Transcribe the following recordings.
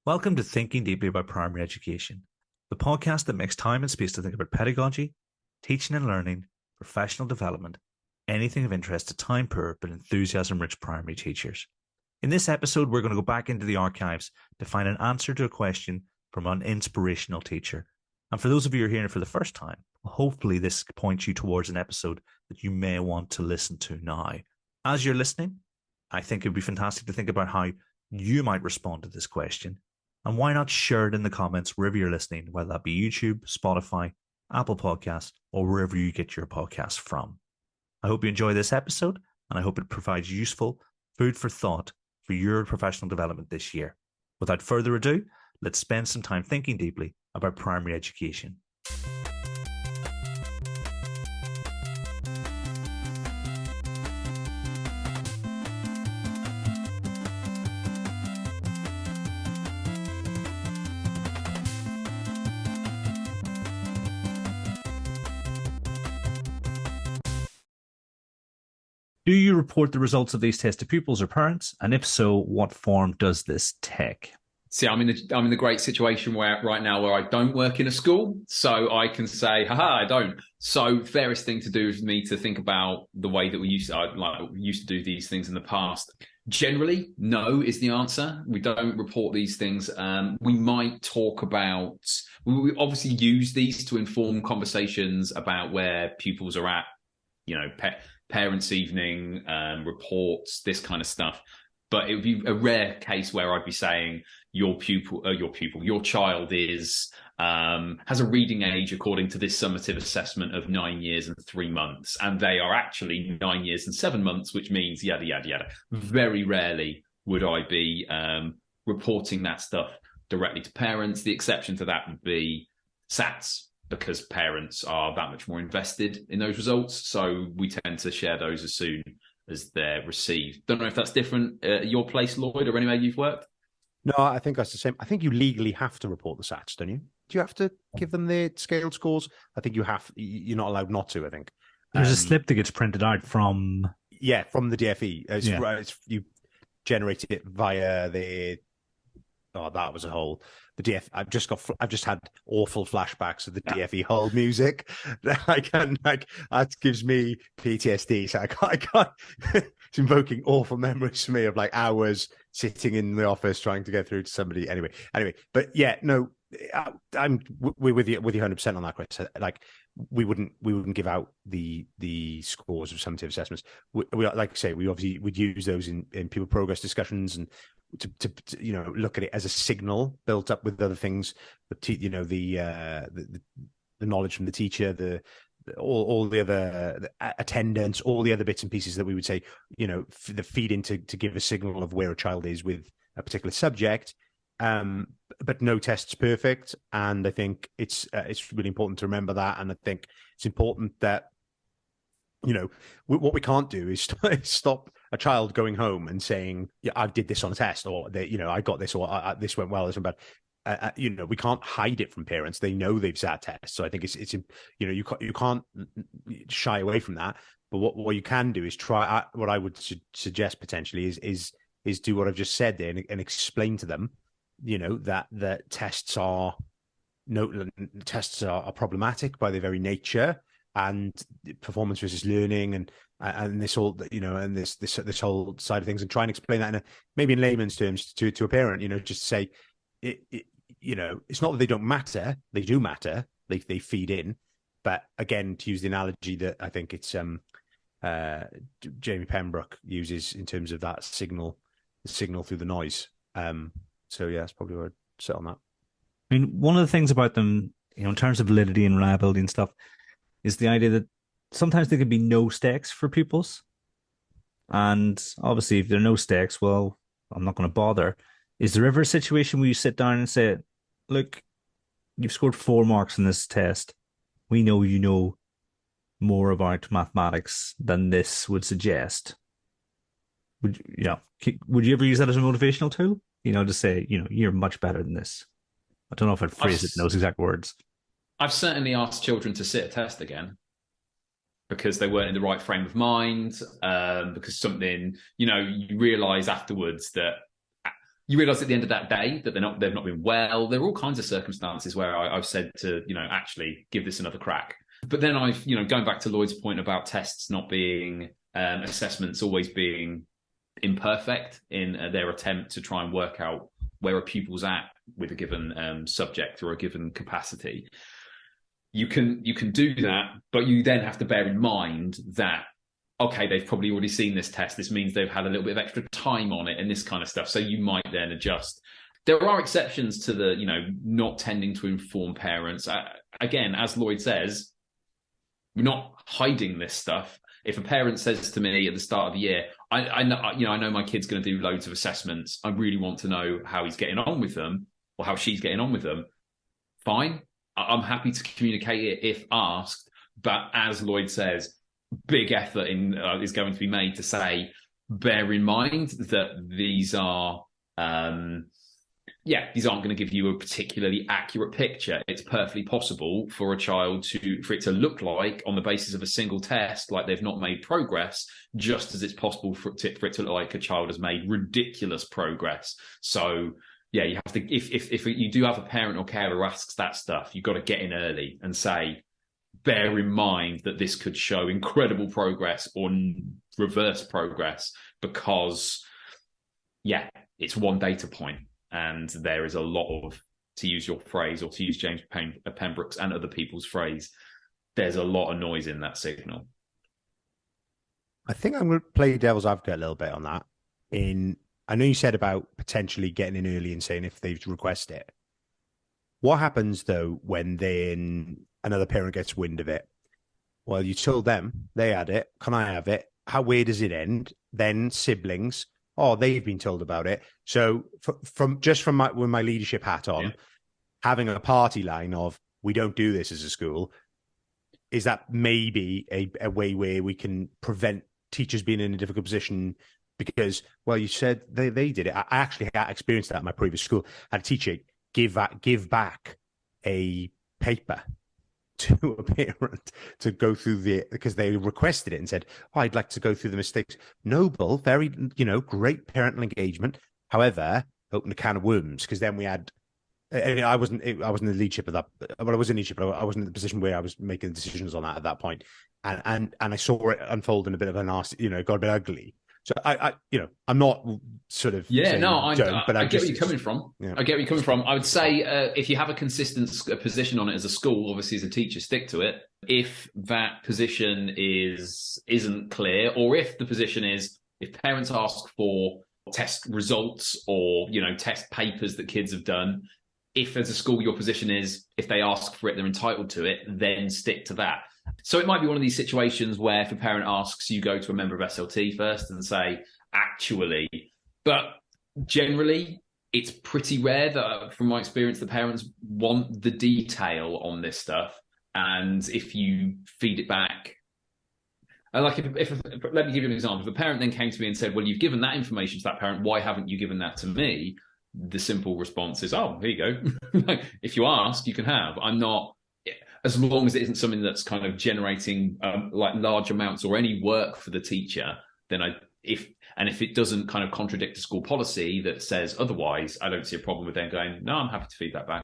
Welcome to Thinking Deeply About Primary Education, the podcast that makes time and space to think about pedagogy, teaching and learning, professional development, anything of interest to time-poor but enthusiasm-rich primary teachers. In this episode, we're going to go back into the archives to find an answer to a question from an inspirational teacher. And for those of you who are hearing it for the first time, hopefully this points you towards an episode that you may want to listen to now. As you're listening, I think it would be fantastic to think about how you might respond to this question. And why not share it in the comments wherever you're listening, whether that be YouTube, Spotify, Apple Podcasts, or wherever you get your podcasts from. I hope you enjoy this episode, and I hope it provides useful food for thought for your professional development this year. Without further ado, let's spend some time thinking deeply about primary education. Do you report the results of these tests to pupils or parents? And if so, what form does this take? See, I'm in the great situation where right now I don't work in a school, so I can say, haha, I don't. So fairest thing to do is me to think about the way that we used to do these things in the past. Generally, no is the answer. We don't report these things. We might talk about, we obviously use these to inform conversations about where pupils are at, parents' evening, reports, this kind of stuff. But it would be a rare case where I'd be saying your child is has a reading age according to this summative assessment of 9 years and 3 months, and they are actually 9 years and 7 months, which means yada yada yada. Very rarely would I be reporting that stuff directly to parents. The exception to that would be SATs, because parents are that much more invested in those results. So we tend to share those as soon as they're received. Don't know if that's different at your place, Lloyd, or anywhere you've worked. No, I think that's the same. I think you legally have to report the SATs, don't you? Do you have to give them the scaled scores? I think you're not allowed not to, I think. There's a slip that gets printed out from... Yeah, from the DFE. You generate it via the... Oh, that was a whole... The DF. I've just had awful flashbacks of the DFE Hull music. That gives me PTSD. So I can't. It's invoking awful memories for me of like hours sitting in the office trying to get through to somebody. Anyway. But yeah, no, we're with you 100% on that, Chris. Like we wouldn't give out the scores of summative assessments. We like I say, we obviously would use those in pupil progress discussions and to look at it as a signal built up with other things, the knowledge from the teacher, all the other attendance, all the other bits and pieces that we would say, the feed into to give a signal of where a child is with a particular subject. But no test's perfect, and I think it's really important to remember that. And I think it's important that what we can't do is stop a child going home and saying, "Yeah, I did this on a test," or I got this, or this went well, this went bad. We can't hide it from parents. They know they've sat tests, so I think it's you can't shy away from that. But what you can do is try. What I would suggest potentially is do what I've just said there and explain to them, that tests are problematic by their very nature, and performance versus learning and this whole and this whole side of things, and try and explain that maybe in layman's terms to a parent, just say it's not that they don't matter, they do matter, they feed in. But again, to use the analogy that I think it's Jamie Pembroke uses in terms of that signal through the noise. So yeah, that's probably where I'd sit on that. I mean, one of the things about them, in terms of validity and reliability and stuff, is the idea that sometimes there can be no stakes for pupils. And obviously, if there are no stakes, well, I'm not going to bother. Is there ever a situation where you sit down and say, look, you've scored 4 marks in this test. We know you know more about mathematics than this would suggest. Would you ever use that as a motivational tool? To say, you're much better than this. I don't know if I'd phrase it in those exact words. I've certainly asked children to sit a test again because they weren't in the right frame of mind, because something, you realise afterwards that you realise at the end of that day that they've not been well. There are all kinds of circumstances where I've said to, actually give this another crack. But then I've, going back to Lloyd's point about tests not being assessments always being imperfect in their attempt to try and work out where a pupil's at with a given subject or a given capacity. You can do that, but you then have to bear in mind that, okay, they've probably already seen this test. This means they've had a little bit of extra time on it and this kind of stuff. So you might then adjust. There are exceptions to the, not tending to inform parents. Again, as Lloyd says, we're not hiding this stuff. If a parent says to me at the start of the year, I know my kid's going to do loads of assessments. I really want to know how he's getting on with them or how she's getting on with them. Fine. I'm happy to communicate it if asked. But as Lloyd says, big effort is going to be made to say, bear in mind that these are, these aren't going to give you a particularly accurate picture. It's perfectly possible for a child for it to look like, on the basis of a single test, like they've not made progress, just as it's possible for it to look like a child has made ridiculous progress. So, yeah, you have to, if you do have a parent or carer who asks that stuff, you've got to get in early and say, bear in mind that this could show incredible progress or reverse progress because, it's one data point. And there is a lot of, to use your phrase, or to use James Pembroke's and other people's phrase, there's a lot of noise in that signal. I think I'm going to play devil's advocate a little bit on that. I know you said about potentially getting in early and saying if they've requested it. What happens, though, when then another parent gets wind of it? Well, you told them, they had it, can I have it? Where does it end? Then siblings, they've been told about it. So with my leadership hat on, having a party line of, we don't do this as a school, is that maybe a way where we can prevent teachers being in a difficult position? Because, well, you said they did it. I actually had experienced that at my previous school. I had a teacher give back a paper to a parent to go through because they requested it and said, I'd like to go through the mistakes. Noble, very, great parental engagement. However, opened a can of worms, because then we had, I wasn't in the leadership of that, but I was in leadership, but I wasn't in the position where I was making decisions on that at that point. And I saw it unfold in a bit of a nasty, it got a bit ugly. So I'm not sort of I get where you're coming from. Yeah. I get where you're coming from. I would say if you have a consistent position on it as a school, obviously as a teacher, stick to it. If that position isn't clear, or if the position is, if parents ask for test results or test papers that kids have done, if as a school your position is, if they ask for it, they're entitled to it, then stick to that. So it might be one of these situations where if a parent asks, you go to a member of SLT first and say, actually, but generally it's pretty rare that, from my experience, the parents want the detail on this stuff. And if you feed it back, let me give you an example. If a parent then came to me and said, well, you've given that information to that parent, why haven't you given that to me? The simple response is, here you go. If you ask, you can have. I'm not, as long as it isn't something that's kind of generating large amounts or any work for the teacher, then if it doesn't kind of contradict a school policy that says otherwise, I don't see a problem with them going, no, I'm happy to feed that back.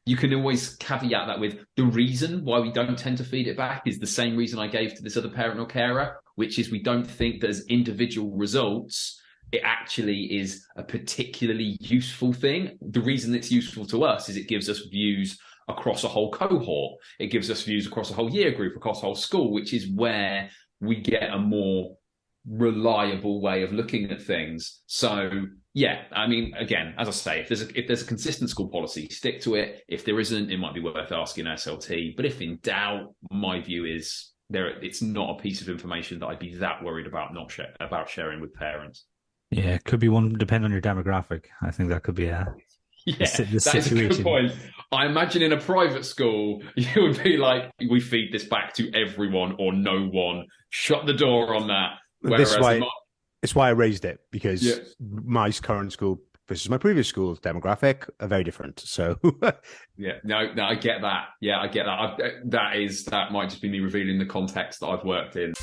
You can always caveat that with, the reason why we don't tend to feed it back is the same reason I gave to this other parent or carer, which is we don't think that as individual results, it actually is a particularly useful thing. The reason it's useful to us is it gives us views across a whole cohort. It gives us views across a whole year group, across a whole school, which is where we get a more reliable way of looking at things. So, again, as I say, if there's a consistent school policy, stick to it. If there isn't, it might be worth asking SLT. But if in doubt, my view is it's not a piece of information that I'd be that worried about about sharing with parents. Yeah, it could be one, depending on your demographic. I think that could be the that's situation. A good point. I imagine in a private school, you would be like, we feed this back to everyone or no one. Shut the door on that. It's why I raised it, because my current school versus my previous school demographic are very different. So no, I get that. Yeah, I get that. That might just be me revealing the context that I've worked in.